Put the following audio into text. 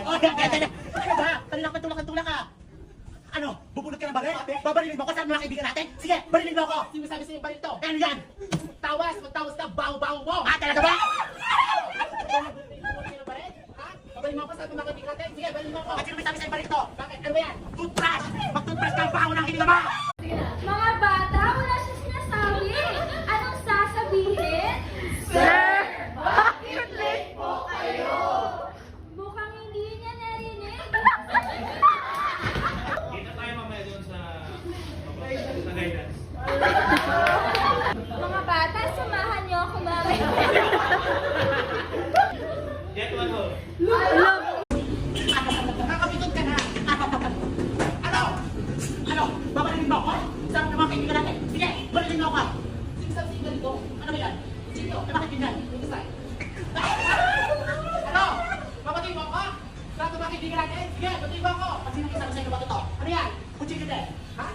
Oh, ano ba? Kanina ka tulak ka. Ano? Bubulot ka ng baril? Babarilin mo ako sa mga kaibigan natin? Sige, barilin mo ako! Sino sabi sa'yo yung baril to? Ano yan? Magtawas ka, baho-baho mo! Ha? Talaga ba? Babalin mo ako sa mga kaibigan natin? Sige, balin mo ako! At sino may sabi sa'yo baril to? Bakit? Ano ba yan? Toothbrush! Mag-toothbrush ka ang baho ng hininga mo! Mga bata, wala siya sinasabi. Anong sasabihin? Sir, bakit late po kayo? Mukhang hindi niya narinig. Kita tayo mamaya doon sa guidance. Mga bata, samahan niyo ako mamaya. Get one more. Nakakapitod ka na! Ano? Ano? Babarilin mo ako? Sa mga kaibigan natin? Sige, barilin mo ako! Sino sabi sa'yo yung baril to? Ano ba yan? Sino? Eh, bakit ganyan? Ito sa'yo. Ano? Papatay mo ako? Sa mga kaibigan natin? Sige, patay mo ako! At sino may sabi sa'yo ba ito? Ano yan? Kutsi ka din! Ha?